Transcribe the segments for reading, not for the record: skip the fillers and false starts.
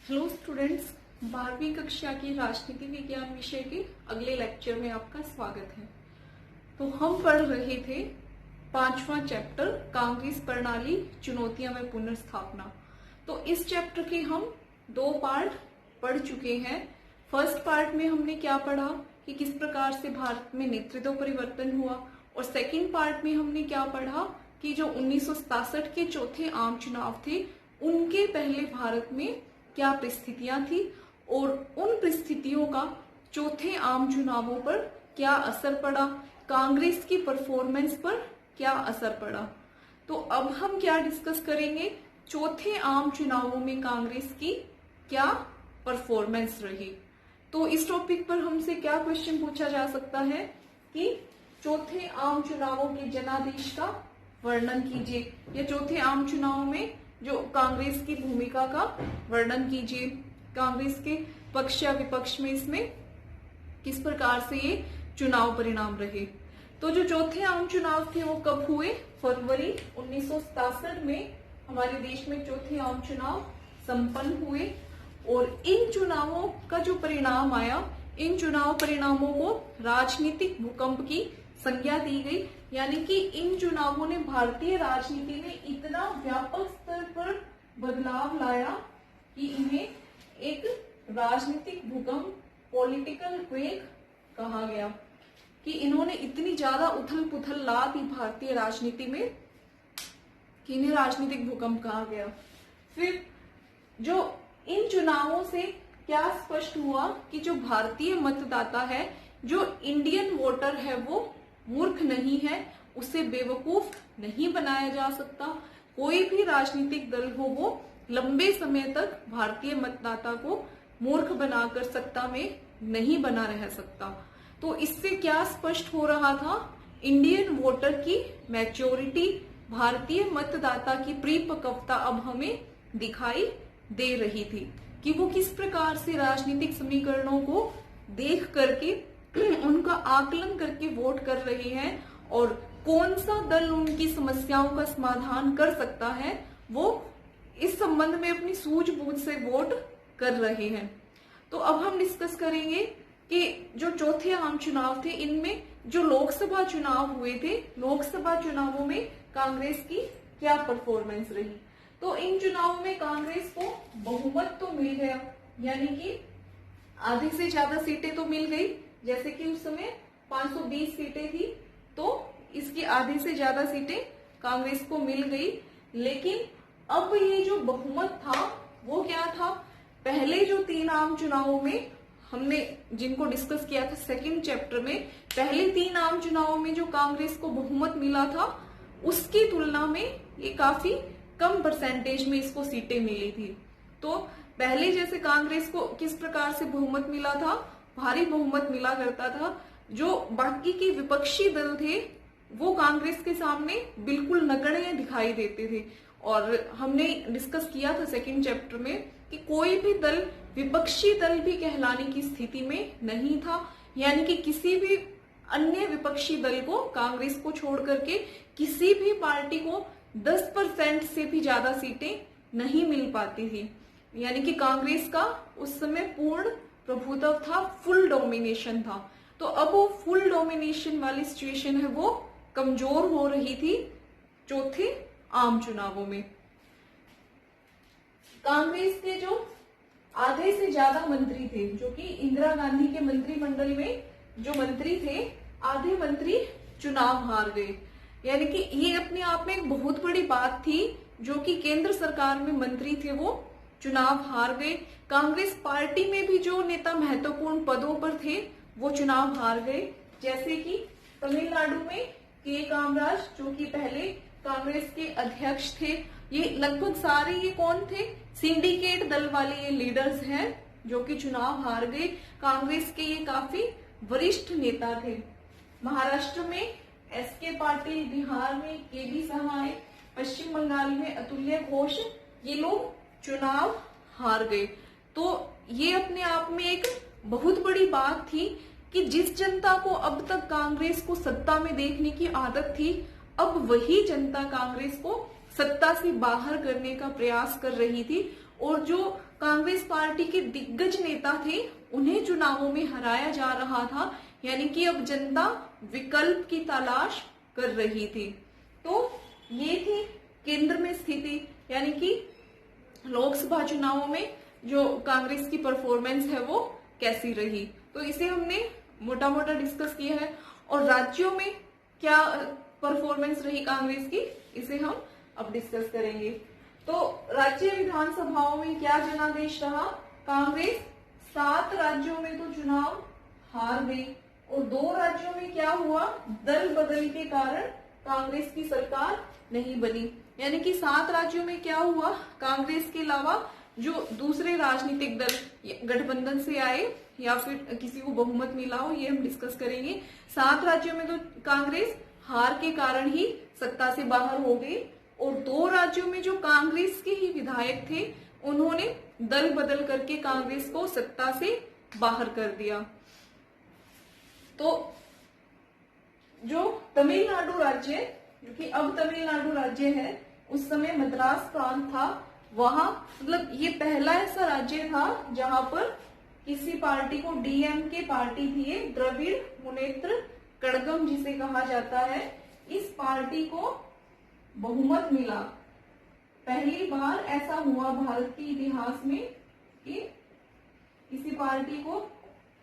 Hello students, 12वीं कक्षा की राजनीति विज्ञान विषय के अगले लेक्चर में आपका स्वागत है। तो हम पढ़ रहे थे 5वां चैप्टर कांग्रेस प्रणाली चुनौतियां में पुनर्स्थापना। तो इस चैप्टर के हम 2 पार्ट पढ़ चुके हैं। फर्स्ट पार्ट में हमने क्या पढ़ा कि किस प्रकार से भारत में नेतृत्व परिवर्तन हुआ, और सेकंड पार्ट में हमने क्या पढ़ा कि जो 1967 के चौथे आम चुनाव थे उनके पहले भारत में क्या परिस्थितियां थी और उन परिस्थितियों का चौथे आम चुनावों पर क्या असर पड़ा, कांग्रेस की परफॉर्मेंस पर क्या असर पड़ा। तो अब हम क्या डिस्कस करेंगे, चौथे आम चुनावों में कांग्रेस की क्या परफॉर्मेंस रही। तो इस टॉपिक पर हमसे क्या क्वेश्चन पूछा जा सकता है कि चौथे आम चुनावों के जनादेश का वर्णन कीजिए, या चौथे आम चुनाव में जो कांग्रेस की भूमिका का वर्णन कीजिए, कांग्रेस के पक्ष या विपक्ष में इसमें किस प्रकार से ये चुनाव परिणाम रहे। तो जो चौथे आम चुनाव थे वो कब हुए, फरवरी 1967 में हमारे देश में चौथे आम चुनाव संपन्न हुए। और इन चुनावों का जो परिणाम आया, इन चुनाव परिणामों को राजनीतिक भूकंप की संज्ञा दी गई, यानी कि इन चुनावों ने भारतीय राजनीति में इतना व्यापक स्तर पर बदलाव लाया कि इन्हें एक राजनीतिक भूकंप, पॉलिटिकल क्वेक कहा गया, कि इन्होंने इतनी ज्यादा उथल पुथल ला दी भारतीय राजनीति में कि इन्हें राजनीतिक भूकंप कहा गया। फिर जो इन चुनावों से क्या स्पष्ट हुआ कि जो भारतीय मतदाता है, जो इंडियन वोटर है, वो मूर्ख नहीं है, उसे बेवकूफ नहीं बनाया जा सकता। कोई भी राजनीतिक दल हो वो लंबे समय तक भारतीय मतदाता को मूर्ख बनाकर सत्ता में नहीं बना रह सकता। तो इससे क्या स्पष्ट हो रहा था, इंडियन वोटर की मैच्योरिटी, भारतीय मतदाता की परिपक्वता अब हमें दिखाई दे रही थी कि वो किस प्रकार से राजनीतिक समीकरणों को देख करके उनका आकलन करके वोट कर रहे हैं, और कौन सा दल उनकी समस्याओं का समाधान कर सकता है, वो इस संबंध में अपनी सूझबूझ से वोट कर रहे हैं। तो अब हम डिस्कस करेंगे कि जो चौथे आम चुनाव थे, इनमें जो लोकसभा चुनाव हुए थे, लोकसभा चुनावों में कांग्रेस की क्या परफॉर्मेंस रही। तो इन चुनावों में कांग्रेस को बहुमत तो मिल गया, यानी कि आधे से ज्यादा सीटें तो मिल गई। जैसे कि उस समय 520 सीटें थी, तो इसकी आधे से ज्यादा सीटें कांग्रेस को मिल गई। लेकिन अब ये जो बहुमत था वो क्या था, पहले जो 3 आम चुनावों में हमने जिनको डिस्कस किया था सेकंड चैप्टर में, पहले 3 आम चुनावों में जो कांग्रेस को बहुमत मिला था उसकी तुलना में ये काफी कम परसेंटेज में इसको सीटें मिली थी। तो पहले जैसे कांग्रेस को किस प्रकार से बहुमत मिला था, भारी बहुमत मिला करता था, जो बाकी के विपक्षी दल थे वो कांग्रेस के सामने बिल्कुल नगण्य दिखाई देते थे। और हमने डिस्कस किया था सेकंड चैप्टर में कि कोई भी दल विपक्षी दल भी कहलाने की स्थिति में नहीं था, यानी कि किसी भी अन्य विपक्षी दल को, कांग्रेस को छोड़ करके किसी भी पार्टी को 10% से भी ज्यादा सीटें नहीं मिल पाती थी, यानी कि कांग्रेस का उस समय पूर्ण प्रभुत्व था, फुल डोमिनेशन था। तो अब वो फुल डोमिनेशन वाली सिचुएशन है वो कमजोर हो रही थी चौथे आम चुनावों में। कांग्रेस के जो आधे से ज्यादा मंत्री थे, जो कि इंदिरा गांधी के मंत्रिमंडल में जो मंत्री थे, आधे मंत्री चुनाव हार गए, यानी कि ये अपने आप में एक बहुत बड़ी बात थी। जो कि केंद्र सरकार में मंत्री थे वो चुनाव हार गए। कांग्रेस पार्टी में भी जो नेता महत्वपूर्ण पदों पर थे वो चुनाव हार गए, जैसे कि तमिलनाडु में के कामराज, जो कि पहले कांग्रेस के अध्यक्ष थे। ये लगभग सारे ये कौन थे, सिंडिकेट दल वाले ये लीडर्स हैं जो कि चुनाव हार गए। कांग्रेस के ये काफी वरिष्ठ नेता थे। महाराष्ट्र में एस.के. पाटिल, बिहार में के.बी. सहाय, पश्चिम बंगाल में अतुल्य घोष, ये लोग चुनाव हार गए। तो ये अपने आप में एक बहुत बड़ी बात थी कि जिस जनता को अब तक कांग्रेस को सत्ता में देखने की आदत थी, अब वही जनता कांग्रेस को सत्ता से बाहर करने का प्रयास कर रही थी। और जो कांग्रेस पार्टी के दिग्गज नेता थे उन्हें चुनावों में हराया जा रहा था, यानी कि अब जनता विकल्प की तलाश कर रही थी। तो ये थी केंद्र में स्थिति, यानी कि लोकसभा चुनावों में जो कांग्रेस की परफॉर्मेंस है वो कैसी रही। तो इसे हमने मोटा मोटा डिस्कस किया है। और राज्यों में क्या परफॉर्मेंस रही कांग्रेस की, इसे हम अब डिस्कस करेंगे। तो राज्य विधानसभाओं में क्या जनादेश रहा? कांग्रेस 7 राज्यों में तो चुनाव हार गई और 2 राज्यों में क्या हुआ, दल बदल के कारण कांग्रेस की सरकार नहीं बनी। यानी कि 7 राज्यों में क्या हुआ, कांग्रेस के अलावा जो दूसरे राजनीतिक दल गठबंधन से आए या फिर किसी को बहुमत मिला हो, ये हम डिस्कस करेंगे। 7 राज्यों में तो कांग्रेस हार के कारण ही सत्ता से बाहर हो गई और 2 राज्यों में जो कांग्रेस के ही विधायक थे उन्होंने दल बदल करके कांग्रेस को सत्ता से बाहर कर दिया। तो जो तमिलनाडु राज्य, जो कि अब तमिलनाडु राज्य है, उस समय मद्रास प्रांत था, वहां मतलब ये पहला ऐसा राज्य था जहां पर किसी पार्टी को, डीएमके पार्टी थी ये, द्रविड़ मुनेत्र कड़गम जिसे कहा जाता है, इस पार्टी को बहुमत मिला। पहली बार ऐसा हुआ भारत के इतिहास में कि किसी पार्टी को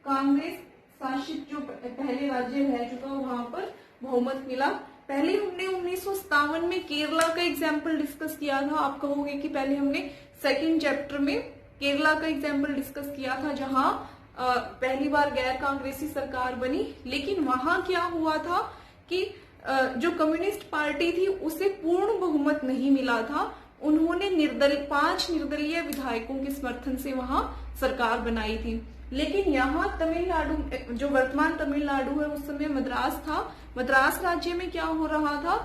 कांग्रेस शासित जो पहले राज्य रह चुका वहां पर बहुमत मिला। पहले हमने 1957 में केरला का एग्जाम्पल डिस्कस किया था। आप कहोगे कि पहले हमने सेकंड चैप्टर में केरला का एग्जाम्पल डिस्कस किया था जहां पहली बार गैर कांग्रेसी सरकार बनी, लेकिन वहां क्या हुआ था कि जो कम्युनिस्ट पार्टी थी उसे पूर्ण बहुमत नहीं मिला था। उन्होंने 5 निर्दलीय विधायकों के समर्थन से वहां सरकार बनाई थी। लेकिन यहाँ तमिलनाडु, जो वर्तमान तमिलनाडु है, उस समय मद्रास था। मद्रास राज्य में क्या हो रहा था,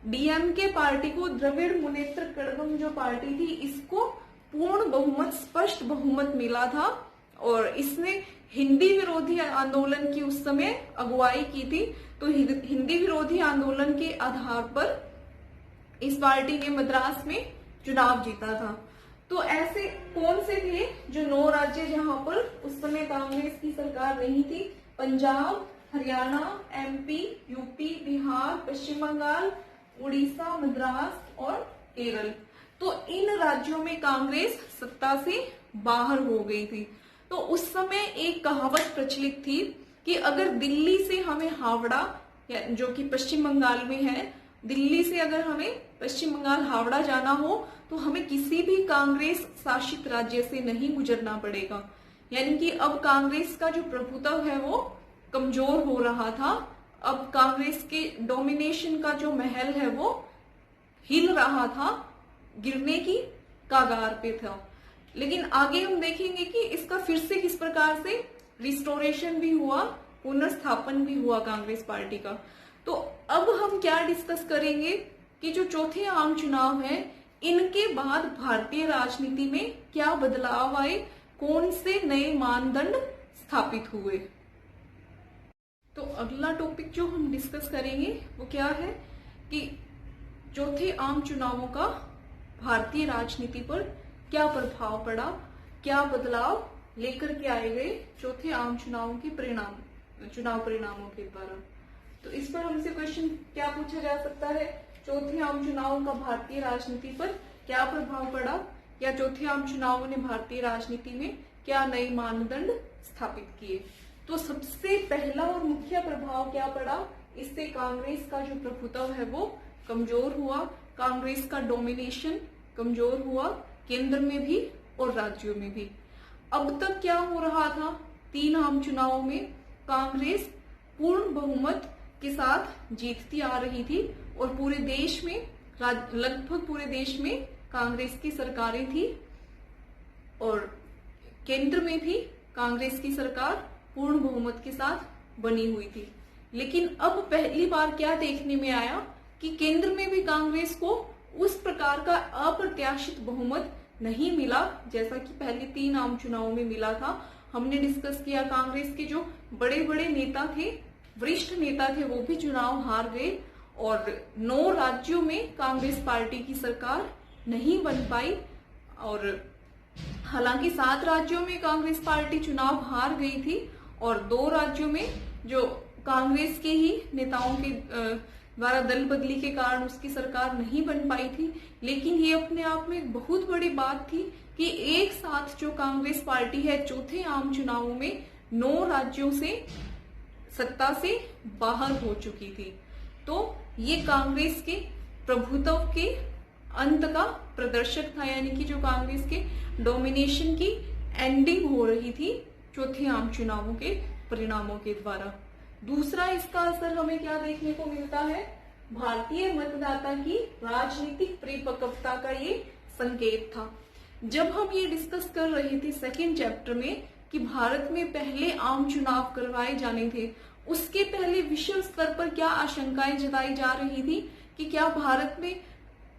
डीएमके पार्टी को, द्रविड़ मुनेत्र कड़गम जो पार्टी थी, इसको पूर्ण बहुमत, स्पष्ट बहुमत मिला था और इसने हिंदी विरोधी आंदोलन की उस समय अगुवाई की थी। तो हिंदी विरोधी आंदोलन के आधार पर इस पार्टी ने मद्रास में चुनाव जीता था। तो ऐसे कौन से थे जो 9 राज्य जहां पर उस समय कांग्रेस की सरकार नहीं थी? पंजाब, हरियाणा, एमपी, यूपी, बिहार, पश्चिम बंगाल, उड़ीसा, मद्रास और केरल। तो इन राज्यों में कांग्रेस सत्ता से बाहर हो गई थी। तो उस समय एक कहावत प्रचलित थी कि अगर दिल्ली से हमें हावड़ा, जो कि पश्चिम बंगाल में है, दिल्ली से अगर हमें पश्चिम बंगाल हावड़ा जाना हो तो हमें किसी भी कांग्रेस शासित राज्य से नहीं गुजरना पड़ेगा। यानी कि अब कांग्रेस का जो प्रभुत्व है वो कमजोर हो रहा था। अब कांग्रेस के डोमिनेशन का जो महल है वो हिल रहा था, गिरने की कगार पे था। लेकिन आगे हम देखेंगे कि इसका फिर से किस प्रकार से रिस्टोरेशन भी हुआ, पुनर्स्थापन भी हुआ कांग्रेस पार्टी का। तो अब हम क्या डिस्कस करेंगे कि जो चौथे आम चुनाव है, इनके बाद भारतीय राजनीति में क्या बदलाव आए, कौन से नए मानदंड स्थापित हुए। तो अगला टॉपिक जो हम डिस्कस करेंगे वो क्या है कि चौथे आम चुनावों का भारतीय राजनीति पर क्या प्रभाव पड़ा, क्या बदलाव लेकर के आए गए चौथे आम चुनावों के चुनाव परिणामों के द्वारा। तो इस पर हमसे क्वेश्चन क्या पूछा जा सकता है, चौथे आम चुनावों का भारतीय राजनीति पर क्या प्रभाव पड़ा, या चौथे आम चुनावों ने भारतीय राजनीति में क्या नए मानदंड स्थापित किए। तो सबसे पहला और मुख्य प्रभाव क्या पड़ा, इससे कांग्रेस का जो प्रभुत्व है वो कमजोर हुआ, कांग्रेस का डोमिनेशन कमजोर हुआ, केंद्र में भी और राज्यों में भी। अब तक क्या हो रहा था, 3 आम चुनावों में कांग्रेस पूर्ण बहुमत के साथ जीतती आ रही थी और पूरे देश में, लगभग पूरे देश में कांग्रेस की सरकारें थी और केंद्र में भी कांग्रेस की सरकार पूर्ण बहुमत के साथ बनी हुई थी। लेकिन अब पहली बार क्या देखने में आया कि केंद्र में भी कांग्रेस को उस प्रकार का अप्रत्याशित बहुमत नहीं मिला जैसा कि पहले 3 आम चुनावों में मिला था। हमने डिस्कस किया कांग्रेस के जो बड़े बड़े नेता थे, वरिष्ठ नेता थे, वो भी चुनाव हार गए और 9 राज्यों में कांग्रेस पार्टी की सरकार नहीं बन पाई और हालांकि 7 राज्यों में कांग्रेस पार्टी चुनाव हार गई थी और 2 राज्यों में जो कांग्रेस के ही नेताओं के द्वारा दल बदली के कारण उसकी सरकार नहीं बन पाई थी। लेकिन ये अपने आप में एक बहुत बड़ी बात थी कि एक साथ जो कांग्रेस पार्टी है चौथे आम चुनावों में 9 राज्यों से सत्ता से बाहर हो चुकी थी। तो ये कांग्रेस के प्रभुत्व के अंत का प्रदर्शक था, यानी कि जो कांग्रेस के डोमिनेशन की एंडिंग हो रही थी चौथे आम चुनावों के परिणामों के द्वारा। दूसरा इसका असर हमें क्या देखने को मिलता है, भारतीय मतदाता की राजनीतिक परिपक्वता का ये संकेत था। जब हम ये डिस्कस कर रहे थे सेकंड चैप्टर में कि भारत में पहले आम चुनाव करवाए जाने थे, उसके पहले विश्व स्तर पर क्या आशंकाएं जताई जा रही थी कि क्या भारत में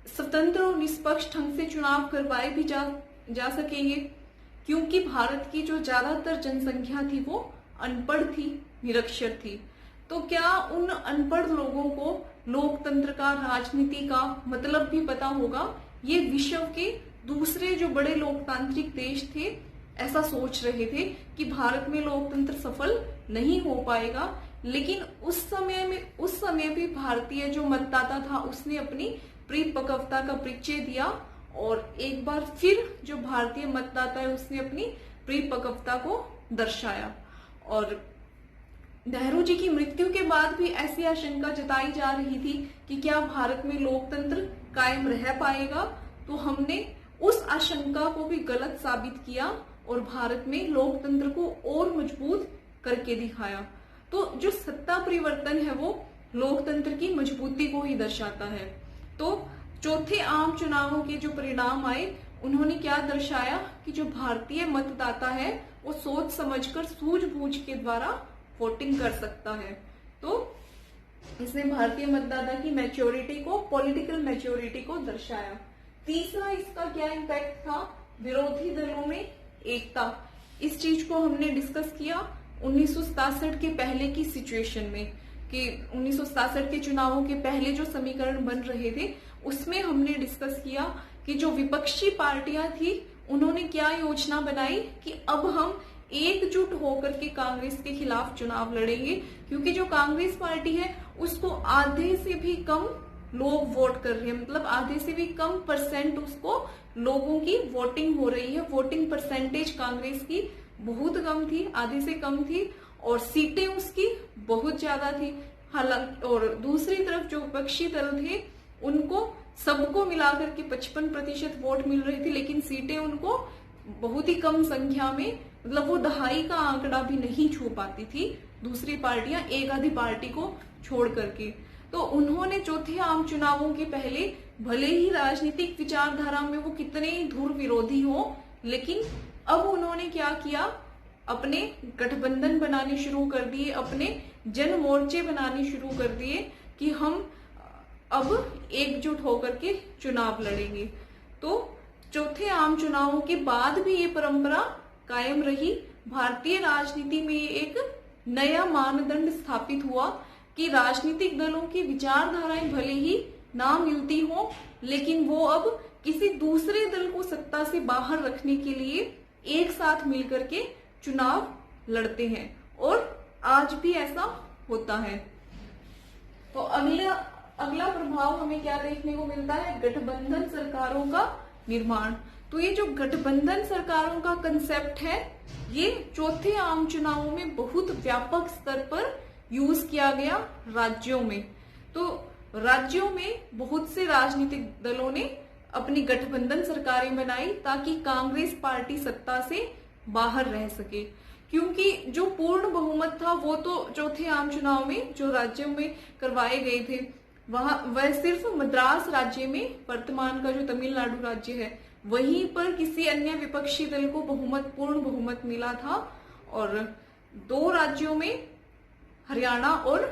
स्वतंत्र और निष्पक्ष ढंग से चुनाव करवाए भी जा सकेंगे, क्योंकि भारत की जो ज्यादातर जनसंख्या थी वो अनपढ़ थी, निरक्षर थी। तो क्या उन अनपढ़ लोगों को लोकतंत्र का, राजनीति का मतलब भी पता होगा? ये विश्व के दूसरे जो बड़े लोकतांत्रिक देश थे ऐसा सोच रहे थे कि भारत में लोकतंत्र सफल नहीं हो पाएगा। लेकिन उस समय भी भारतीय जो मतदाता था उसने अपनी परिपक्वता का परिचय दिया और एक बार फिर जो भारतीय मतदाता है उसने अपनी परिपक्वता को दर्शाया। और नेहरू जी की मृत्यु के बाद भी ऐसी आशंका जताई जा रही थी कि क्या भारत में लोकतंत्र कायम रह पाएगा। तो हमने उस आशंका को भी गलत साबित किया और भारत में लोकतंत्र को और मजबूत करके दिखाया। तो जो सत्ता परिवर्तन है वो लोकतंत्र की मजबूती को ही दर्शाता है। तो चौथे आम चुनावों के जो परिणाम आए उन्होंने क्या दर्शाया कि जो भारतीय मतदाता है वो सोच समझकर, सूझबूझ के द्वारा वोटिंग कर सकता है। तो इसने भारतीय मतदाता की मैच्योरिटी को, पॉलिटिकल मैच्योरिटी को दर्शाया। तीसरा इसका क्या इम्पैक्ट था, विरोधी दलों में एकता। इस चीज को हमने डिस्कस किया 1967 के पहले की सिचुएशन में कि 1967 के चुनावों के पहले जो समीकरण बन रहे थे उसमें हमने डिस्कस किया कि जो विपक्षी पार्टियां थी उन्होंने क्या योजना बनाई कि अब हम एकजुट होकर के कांग्रेस के खिलाफ चुनाव लड़ेंगे, क्योंकि जो कांग्रेस पार्टी है उसको आधे से भी कम लोग वोट कर रहे हैं, मतलब आधे से भी कम परसेंट उसको लोगों की वोटिंग हो रही है। वोटिंग परसेंटेज कांग्रेस की बहुत कम थी, आधे से कम थी और सीटें उसकी बहुत ज्यादा थी। हालांकि और दूसरी तरफ जो विपक्षी दल थे उनको सबको मिलाकर के 55% वोट मिल रही थी, लेकिन सीटें उनको बहुत ही कम संख्या में, मतलब वो दहाई का आंकड़ा भी नहीं छू पाती थी दूसरी पार्टियां, एक आधी पार्टी को छोड़ करके। तो उन्होंने चौथे आम चुनावों के पहले भले ही राजनीतिक विचारधारा में वो कितने ही धुर विरोधी हो, लेकिन अब उन्होंने क्या किया, अपने गठबंधन बनाने शुरू कर दिए, अपने जन मोर्चे बनाने शुरू कर दिए कि हम अब एकजुट होकर के चुनाव लड़ेंगे। तो चौथे आम चुनावों के बाद भी ये परंपरा कायम रही। भारतीय राजनीति में एक नया मानदंड स्थापित हुआ कि राजनीतिक दलों की विचारधाराएं भले ही ना मिलती हो, लेकिन वो अब किसी दूसरे दल को सत्ता से बाहर रखने के लिए एक साथ मिलकर के चुनाव लड़ते हैं और आज भी ऐसा होता है। तो अगला प्रभाव हमें क्या देखने को मिलता है, गठबंधन सरकारों का निर्माण। तो ये जो गठबंधन सरकारों का कंसेप्ट है ये चौथे आम चुनावों में बहुत व्यापक स्तर पर यूज किया गया राज्यों में। तो राज्यों में बहुत से राजनीतिक दलों ने अपनी गठबंधन सरकारें बनाई ताकि कांग्रेस पार्टी सत्ता से बाहर रह सके, क्योंकि जो पूर्ण बहुमत था वो तो चौथे आम चुनाव में जो राज्यों में करवाए गए थे वह सिर्फ मद्रास राज्य में, वर्तमान का जो तमिलनाडु राज्य है वहीं पर किसी अन्य विपक्षी दल को पूर्ण बहुमत मिला था और 2 राज्यों में, हरियाणा और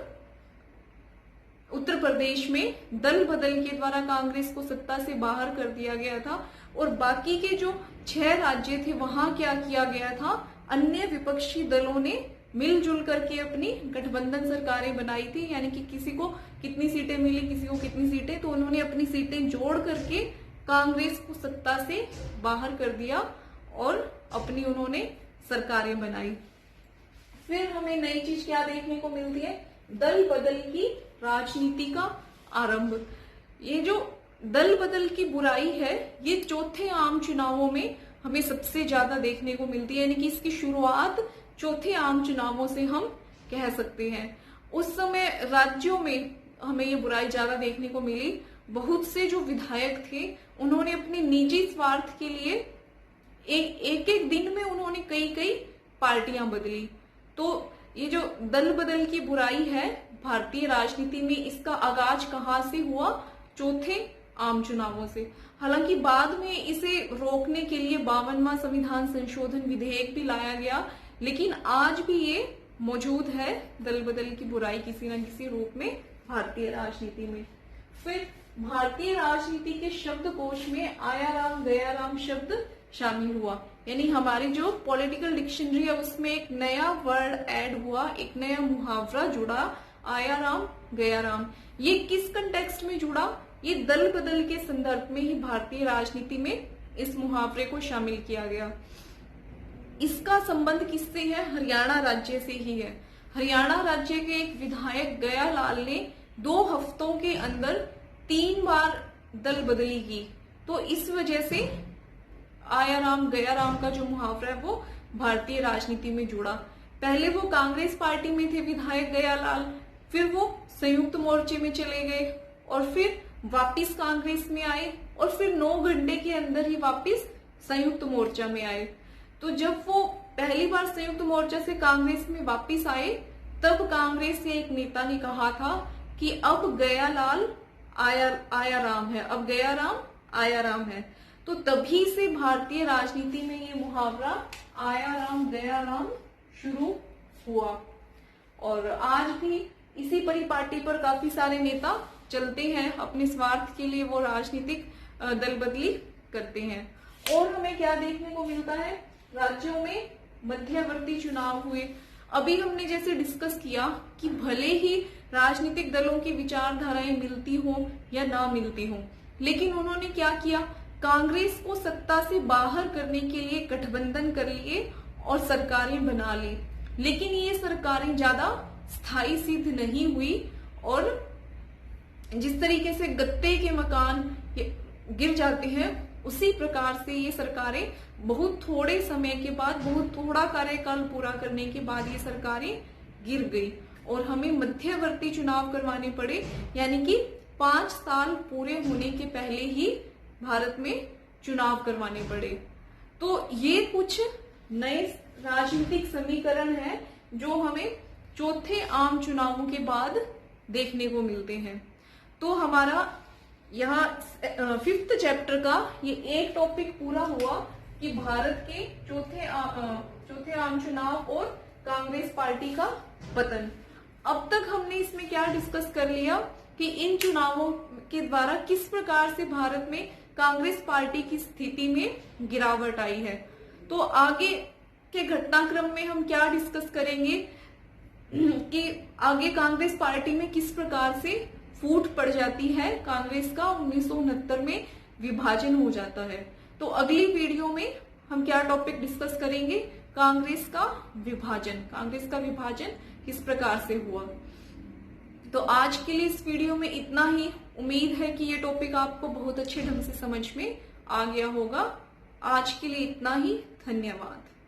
उत्तर प्रदेश में दल बदल के द्वारा कांग्रेस को सत्ता से बाहर कर दिया गया था और बाकी के जो 6 राज्य थे वहां क्या किया गया था, अन्य विपक्षी दलों ने मिलजुल करके अपनी गठबंधन सरकारें बनाई थी, यानी कि किसी को कितनी सीटें मिली, किसी को कितनी सीटें, तो उन्होंने अपनी सीटें जोड़ करके कांग्रेस को सत्ता से बाहर कर दिया और अपनी उन्होंने सरकारें बनाई। फिर हमें नई चीज क्या देखने को मिलती है, दल बदल की राजनीति का आरंभ। ये जो दल बदल की बुराई है ये चौथे आम चुनावों में हमें सबसे ज्यादा देखने को मिलती है, यानी कि इसकी शुरुआत चौथे आम चुनावों से हम कह सकते हैं। उस समय राज्यों में हमें ये बुराई ज्यादा देखने को मिली। बहुत से जो विधायक थे उन्होंने अपने निजी स्वार्थ के लिए एक एक दिन में उन्होंने कई पार्टियां बदली। तो ये जो दल बदल की बुराई है भारतीय राजनीति में, इसका आगाज कहाँ से हुआ, चौथे आम चुनावों से। हालांकि बाद में इसे रोकने के लिए 52वां संविधान संशोधन विधेयक भी लाया गया, लेकिन आज भी ये मौजूद है, दल बदल की बुराई किसी न किसी रूप में भारतीय राजनीति में। फिर भारतीय राजनीति के शब्दकोश में आया राम गया राम शब्द शामिल हुआ, यानी हमारी जो पॉलिटिकल डिक्शनरी है उसमें एक नया वर्ड ऐड हुआ, एक नया मुहावरा जुड़ा, आया राम गया राम। ये किस कंटेक्स्ट में जुड़ा, ये दल बदल के संदर्भ में ही भारतीय राजनीति में इस मुहावरे को शामिल किया गया। इसका संबंध किससे है, हरियाणा राज्य से ही है। हरियाणा राज्य के एक विधायक गया लाल ने 2 हफ्तों के अंदर 3 बार दल बदली की, तो इस वजह से आया राम गया राम का जो मुहावरा है वो भारतीय राजनीति में जुड़ा। पहले वो कांग्रेस पार्टी में थे विधायक गया लाल, फिर वो संयुक्त मोर्चे में चले गए और फिर वापिस कांग्रेस में आए और फिर 9 घंटे के अंदर ही वापिस संयुक्त मोर्चा में आए। तो जब वो पहली बार संयुक्त मोर्चा से कांग्रेस में वापिस आए तब कांग्रेस के एक नेता ने कहा था कि अब गया लाल आया राम है, अब गया राम आया राम है। तो तभी से भारतीय राजनीति में ये मुहावरा आया राम गया राम शुरू हुआ और आज भी इसी परिपाटी पर काफी सारे नेता चलते हैं, अपने स्वार्थ के लिए वो राजनीतिक दल बदली करते हैं। और हमें क्या देखने को मिलता है, राज्यों में मध्यवर्ती चुनाव हुए। अभी हमने जैसे डिस्कस किया कि भले ही राजनीतिक दलों की विचारधाराएं मिलती हो या ना मिलती हो, लेकिन उन्होंने क्या किया, कांग्रेस को सत्ता से बाहर करने के लिए गठबंधन कर लिए और सरकारें बना ली। लेकिन ये सरकारें ज्यादा स्थायी सिद्ध नहीं हुई और जिस तरीके से गत्ते के मकान गिर जाते हैं उसी प्रकार से ये सरकारें बहुत थोड़े समय के बाद, बहुत थोड़ा कार्यकाल पूरा करने के बाद ये सरकारें गिर गई और हमें मध्यवर्ती चुनाव करवाने पड़े, यानी कि 5 साल पूरे होने के पहले ही भारत में चुनाव करवाने पड़े। तो ये कुछ नए राजनीतिक समीकरण हैं जो हमें चौथे आम चुनावों के बाद देखने को मिलते हैं। तो हमारा यहाँ 5th चैप्टर का ये एक टॉपिक पूरा हुआ कि भारत के चौथे आम चुनाव और कांग्रेस पार्टी का पतन। अब तक हमने इसमें क्या डिस्कस कर लिया कि इन चुनावों के द्वारा किस प्रकार से भारत में कांग्रेस पार्टी की स्थिति में गिरावट आई है। तो आगे के घटनाक्रम में हम क्या डिस्कस करेंगे कि आगे कांग्रेस पार्टी में किस प्रकार से फूट पड़ जाती है, कांग्रेस का 1969 में विभाजन हो जाता है। तो अगली वीडियो में हम क्या टॉपिक डिस्कस करेंगे, कांग्रेस का विभाजन किस प्रकार से हुआ। तो आज के लिए इस वीडियो में इतना ही। उम्मीद है कि ये टॉपिक आपको बहुत अच्छे ढंग से समझ में आ गया होगा। आज के लिए इतना ही, धन्यवाद।